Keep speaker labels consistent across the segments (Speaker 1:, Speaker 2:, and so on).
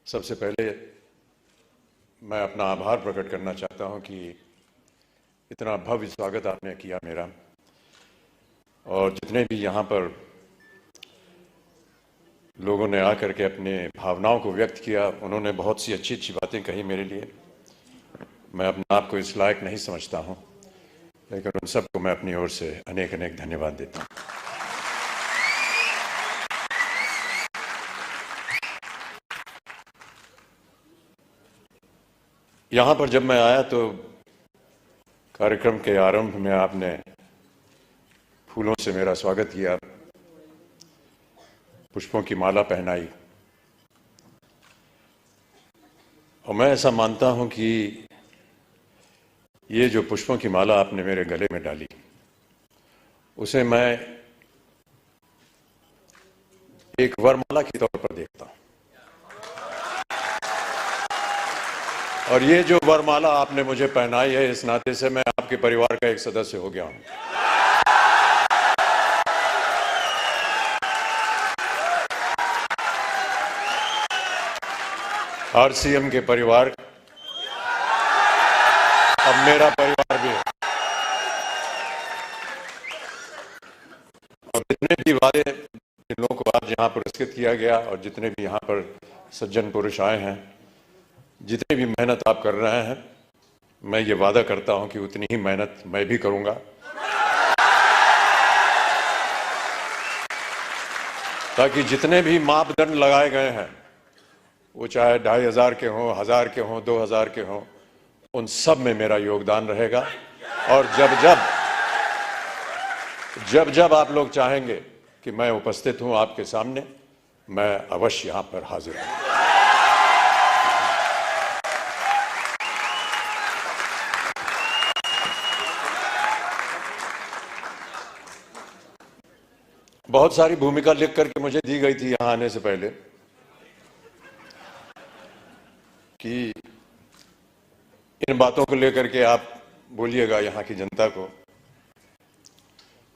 Speaker 1: सबसे पहले मैं अपना आभार प्रकट करना चाहता हूं कि इतना भव्य स्वागत आपने किया मेरा, और जितने भी यहाँ पर लोगों ने आकर के अपने भावनाओं को व्यक्त किया, उन्होंने बहुत सी अच्छी अच्छी बातें कही मेरे लिए। मैं अपने आप को इस लायक नहीं समझता हूँ, लेकिन उन सबको मैं अपनी ओर से अनेक अनेक धन्यवाद देता हूँ। यहाँ पर जब मैं आया तो कार्यक्रम के आरंभ में आपने फूलों से मेरा स्वागत किया, पुष्पों की माला पहनाई, और मैं ऐसा मानता हूं कि ये जो पुष्पों की माला आपने मेरे गले में डाली, उसे मैं एक वरमाला के तौर पर देखता हूं। और ये जो वरमाला आपने मुझे पहनाई है, इस नाते से मैं आपके परिवार का एक सदस्य हो गया हूं। आरसीएम के परिवार अब मेरा परिवार भी है। और जितने भी वादे जिन लोगों को आज यहाँ पुरस्कृत किया गया, और जितने भी यहाँ पर सज्जन पुरुष आए हैं, जितनी भी मेहनत आप कर रहे हैं, मैं ये वादा करता हूं कि उतनी ही मेहनत मैं भी करूंगा। ताकि जितने भी मापदंड लगाए गए हैं, वो चाहे 2500 के हों, 1000 के हों, 2000 के हों, उन सब में मेरा योगदान रहेगा। और जब जब आप लोग चाहेंगे कि मैं उपस्थित हूं आपके सामने, मैं अवश्य यहां पर हाजिर हूं। बहुत सारी भूमिका लिख करके मुझे दी गई थी यहां आने से पहले कि इन बातों को लेकर के आप बोलिएगा यहां की जनता को।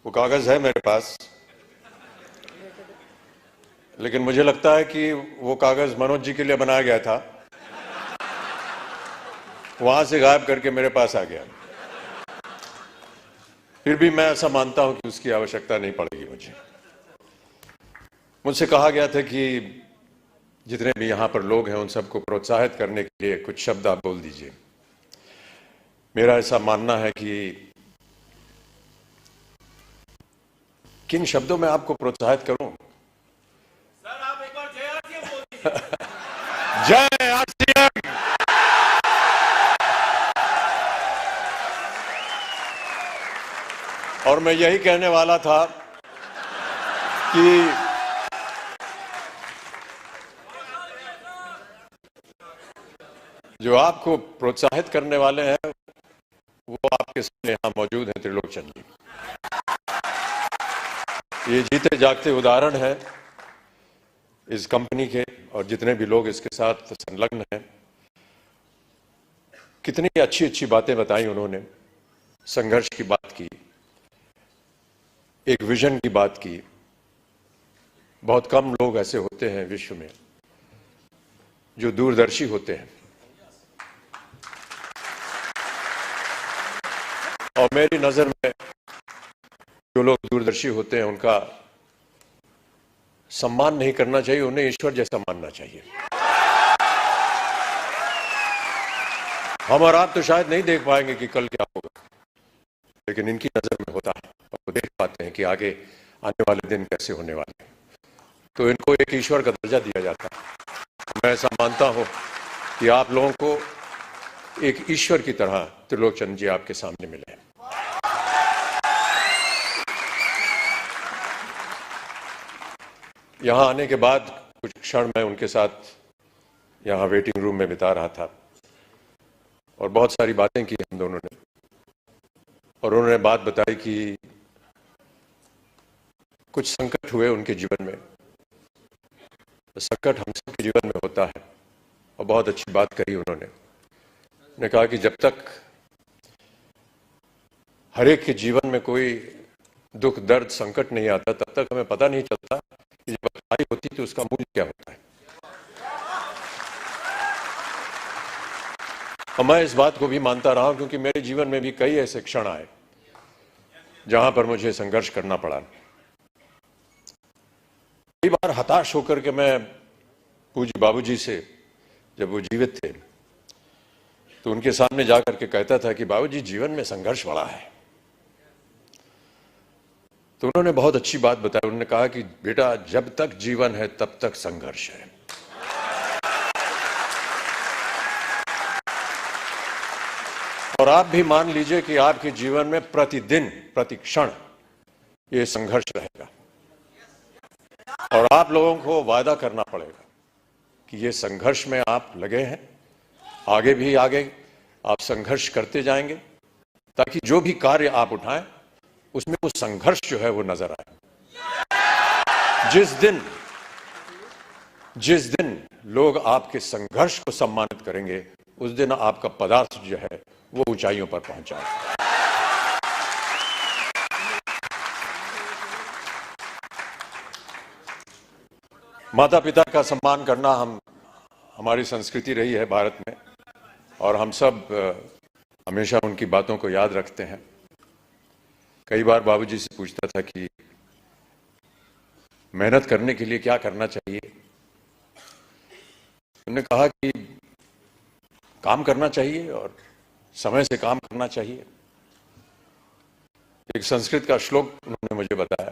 Speaker 1: वो कागज है मेरे पास, लेकिन मुझे लगता है कि वो कागज मनोज जी के लिए बनाया गया था, वहां से गायब करके मेरे पास आ गया। फिर भी मैं ऐसा मानता हूं कि उसकी आवश्यकता नहीं पड़ेगी। मुझसे कहा गया था कि जितने भी यहां पर लोग हैं, उन सबको प्रोत्साहित करने के लिए कुछ शब्द आप बोल दीजिए। मेरा ऐसा मानना है कि किन शब्दों में आपको प्रोत्साहित करूं?
Speaker 2: सर आप एक बार जय आरसीएम बोल दीजिए।
Speaker 1: जय आरसीएम। और मैं यही कहने वाला था कि जो आपको प्रोत्साहित करने वाले हैं, वो आपके सामने यहां मौजूद हैं, त्रिलोचन जी। ये जीते जागते उदाहरण है इस कंपनी के, और जितने भी लोग इसके साथ संलग्न हैं। कितनी अच्छी अच्छी बातें बताई उन्होंने, संघर्ष की बात की, एक विजन की बात की। बहुत कम लोग ऐसे होते हैं विश्व में जो दूरदर्शी होते हैं, और मेरी नजर में जो लोग दूरदर्शी होते हैं, उनका सम्मान नहीं करना चाहिए, उन्हें ईश्वर जैसा मानना चाहिए। हम और आप तो शायद नहीं देख पाएंगे कि कल क्या होगा, लेकिन इनकी नजर में होता है, और वो देख पाते हैं कि आगे आने वाले दिन कैसे होने वाले हैं। तो इनको एक ईश्वर का दर्जा दिया जाता है। मैं ऐसा मानता हूं कि आप लोगों को एक ईश्वर की तरह त्रिलोचन जी आपके सामने मिले। यहां आने के बाद कुछ क्षण मैं उनके साथ यहां वेटिंग रूम में बिता रहा था, और बहुत सारी बातें की हम दोनों ने। और उन्होंने बात बताई कि कुछ संकट हुए उनके जीवन में। तो संकट हम सबके जीवन में होता है, और बहुत अच्छी बात कही उन्होंने कहा कि जब तक हर एक के जीवन में कोई दुख दर्द संकट नहीं आता, तब तक हमें पता नहीं चलता कि जब अच्छाई होती तो उसका मूल्य क्या होता है। और मैं इस बात को भी मानता रहा क्योंकि मेरे जीवन में भी कई ऐसे क्षण आए जहां पर मुझे संघर्ष करना पड़ा। कई बार हताश होकर के मैं पूज्य बाबूजी से, जब वो जीवित थे, तो उनके सामने जाकर के कहता था कि बाबूजी जीवन में संघर्ष बड़ा है। तो उन्होंने बहुत अच्छी बात बताई। उन्होंने कहा कि बेटा जब तक जीवन है तब तक संघर्ष है। और आप भी मान लीजिए कि आपके जीवन में प्रतिदिन प्रतिक्षण ये संघर्ष रहेगा और आप लोगों को वादा करना पड़ेगा कि ये संघर्ष में आप लगे हैं, आगे भी आगे आप संघर्ष करते जाएंगे ताकि जो भी कार्य आप उठाएं उसमें वो संघर्ष जो है वो नजर आए। जिस दिन लोग आपके संघर्ष को सम्मानित करेंगे उस दिन आपका पदार्थ जो है वो ऊंचाइयों पर पहुंच जाएगा। माता पिता का सम्मान करना हमारी संस्कृति रही है भारत में और हम सब हमेशा उनकी बातों को याद रखते हैं। कई बार बाबूजी से पूछता था कि मेहनत करने के लिए क्या करना चाहिए। उन्होंने कहा कि काम करना चाहिए और समय से काम करना चाहिए। एक संस्कृत का श्लोक उन्होंने मुझे बताया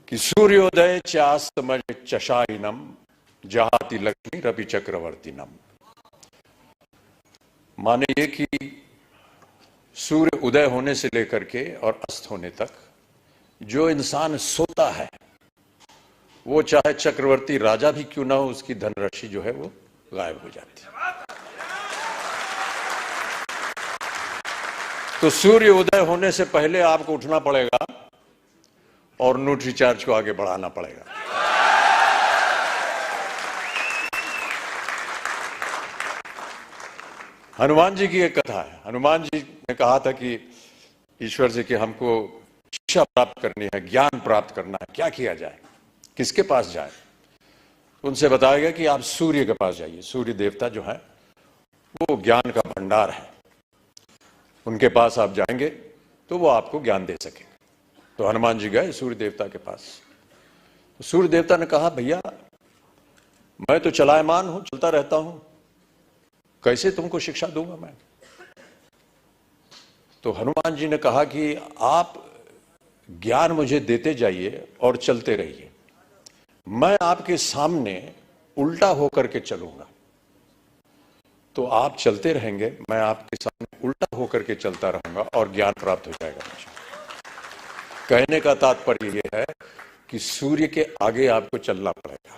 Speaker 1: कि सूर्योदय चास्तमय चशाइनम जहाति लक्ष्मी रवि चक्रवर्तीनम। माने ये कि सूर्य उदय होने से लेकर के और अस्त होने तक जो इंसान सोता है वो चाहे चक्रवर्ती राजा भी क्यों ना हो, उसकी धनराशि जो है वो गायब हो जाती है। तो सूर्य उदय होने से पहले आपको उठना पड़ेगा और न्यूट्री चार्ज को आगे बढ़ाना पड़ेगा। हनुमान जी की एक कथा है। हनुमान जी ने कहा था कि ईश्वर से कि हमको शिक्षा प्राप्त करनी है, ज्ञान प्राप्त करना है, क्या किया जाए, किसके पास जाए। उनसे बताया गया कि आप सूर्य के पास जाइए। सूर्य देवता जो है वो ज्ञान का भंडार है, उनके पास आप जाएंगे तो वो आपको ज्ञान दे सके। तो हनुमान जी गए सूर्य देवता के पास। तो सूर्य देवता ने कहा भैया मैं तो चलायमान हूं, चलता रहता हूं, कैसे तुमको शिक्षा दूंगा मैं। तो हनुमान जी ने कहा कि आप ज्ञान मुझे देते जाइए और चलते रहिए, मैं आपके सामने उल्टा होकर के चलूंगा। तो आप चलते रहेंगे, मैं आपके सामने उल्टा होकर के चलता रहूंगा और ज्ञान प्राप्त हो जाएगा मुझे। कहने का तात्पर्य यह है कि सूर्य के आगे आपको चलना पड़ेगा,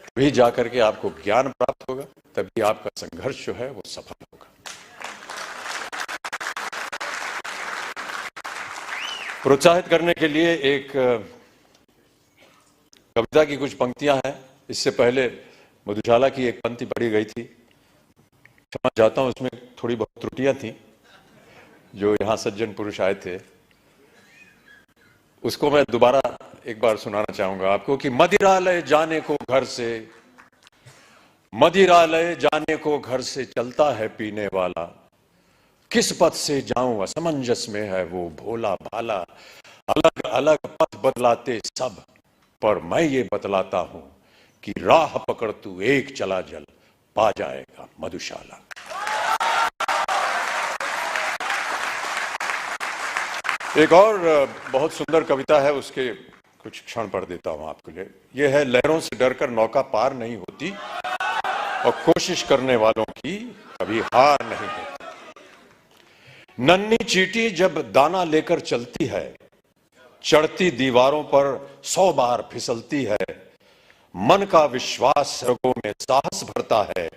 Speaker 1: तभी जाकर के आपको ज्ञान प्राप्त होगा, तभी आपका संघर्ष जो है वो सफल होगा। प्रोत्साहित करने के लिए एक कविता की कुछ पंक्तियां हैं। इससे पहले मधुशाला की एक पंक्ति पढ़ी गई थी, क्षमा चाहता हूं, उसमें थोड़ी बहुत त्रुटियां थी। जो यहां सज्जन पुरुष आए थे उसको मैं दोबारा एक बार सुनाना चाहूंगा आपको कि मदिरालय जाने को घर से, मदिरालय जाने को घर से चलता है पीने वाला, किस पथ से जाऊं असमंजस में है वो भोला भाला, अलग अलग पथ बदलाते सब पर मैं ये बतलाता हूं कि राह पकड़ तू एक चला जल पा जाएगा मधुशाला। एक और बहुत सुंदर कविता है, उसके कुछ क्षण पढ़ देता हूं आपके लिए। यह है लहरों से डरकर नौका पार नहीं होती और कोशिश करने वालों की कभी हार नहीं होती। नन्ही चींटी जब दाना लेकर चलती है, चढ़ती दीवारों पर 100 बार फिसलती है, मन का विश्वास रगों में साहस भरता है,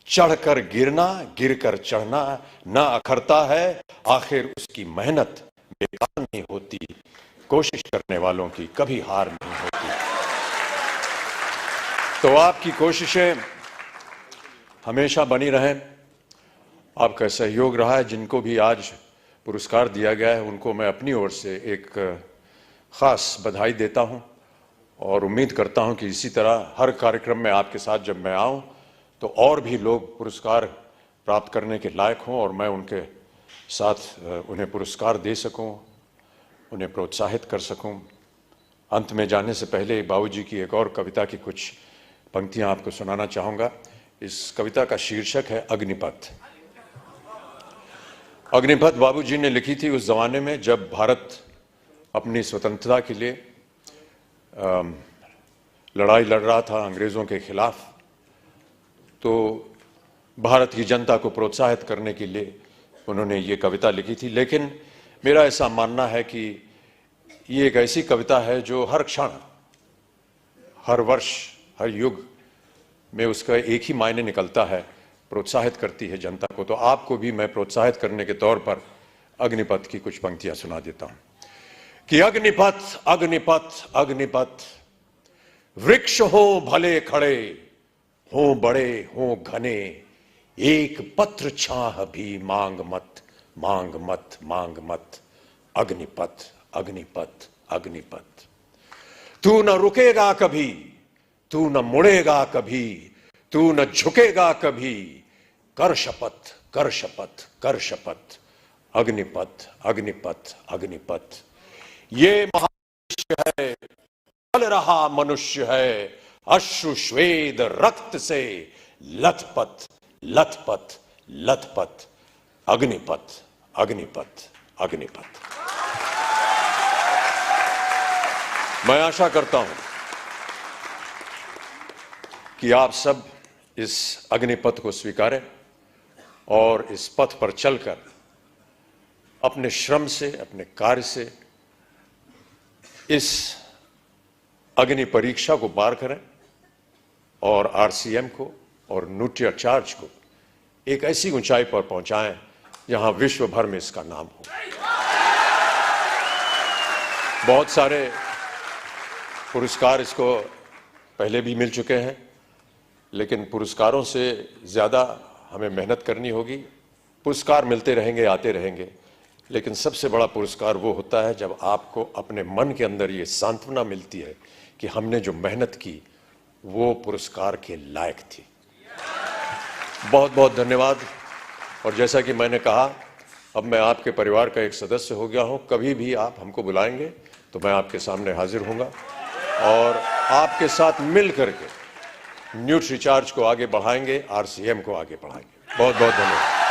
Speaker 1: चढ़कर गिरना गिरकर चढ़ना न अखरता है, आखिर उसकी मेहनत बेकार नहीं होती, कोशिश करने वालों की कभी हार नहीं होती। तो आपकी कोशिशें हमेशा बनी रहें। आपका सहयोग रहा है। जिनको भी आज पुरस्कार दिया गया है उनको मैं अपनी ओर से एक खास बधाई देता हूं और उम्मीद करता हूं कि इसी तरह हर कार्यक्रम में आपके साथ जब मैं आऊं तो और भी लोग पुरस्कार प्राप्त करने के लायक हों और मैं उनके साथ उन्हें पुरस्कार दे सकूं, उन्हें प्रोत्साहित कर सकूं। अंत में जाने से पहले बाबूजी की एक और कविता की कुछ पंक्तियां आपको सुनाना चाहूंगा। इस कविता का शीर्षक है अग्निपथ। अग्निपथ बाबूजी ने लिखी थी उस जमाने में जब भारत अपनी स्वतंत्रता के लिए लड़ाई लड़ रहा था अंग्रेजों के खिलाफ। तो भारत की जनता को प्रोत्साहित करने के लिए उन्होंने ये कविता लिखी थी। लेकिन मेरा ऐसा मानना है कि ये एक ऐसी कविता है जो हर क्षण, हर वर्ष, हर युग में उसका एक ही मायने निकलता है, प्रोत्साहित करती है जनता को। तो आपको भी मैं प्रोत्साहित करने के तौर पर अग्निपथ की कुछ पंक्तियां सुना देता हूं कि अग्निपथ अग्निपथ अग्निपथ, वृक्ष हो भले खड़े, हो बड़े हो घने, एक पत्र छाह भी मांग मत मांग मत मांग मत। अग्निपथ अग्निपथ अग्निपथ, तू न रुकेगा कभी, तू न मुड़ेगा कभी, तू न झुकेगा कभी, कर शपथ कर शपथ कर शपथ। अग्निपथ अग्निपथ अग्निपथ, ये महामनुष्य है, चल रहा मनुष्य है, अश्रु श्वेद रक्त से लथपथ लथपथ लथपथ। अग्निपथ अग्निपथ अग्निपथ। मैं आशा करता हूं कि आप सब इस अग्निपथ को स्वीकारें और इस पथ पर चलकर अपने श्रम से, अपने कार्य से इस अग्नि परीक्षा को पार करें और आरसीएम को और न्यूट्रिचार्ज को एक ऐसी ऊंचाई पर पहुंचाएं जहां विश्व भर में इसका नाम हो। बहुत सारे पुरस्कार इसको पहले भी मिल चुके हैं, लेकिन पुरस्कारों से ज्यादा हमें मेहनत करनी होगी। पुरस्कार मिलते रहेंगे, आते रहेंगे, लेकिन सबसे बड़ा पुरस्कार वो होता है जब आपको अपने मन के अंदर ये सांत्वना मिलती है कि हमने जो मेहनत की वो पुरस्कार के लायक थी। बहुत बहुत धन्यवाद। और जैसा कि मैंने कहा, अब मैं आपके परिवार का एक सदस्य हो गया हूं। कभी भी आप हमको बुलाएंगे तो मैं आपके सामने हाजिर होऊंगा और आपके साथ मिल करके न्यूट्रिचार्ज को आगे बढ़ाएंगे, आरसीएम को आगे बढ़ाएंगे। बहुत बहुत धन्यवाद।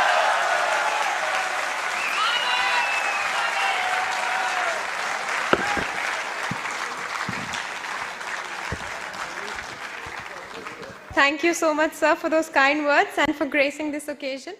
Speaker 3: Thank you so much, sir, for those kind words and for gracing this occasion.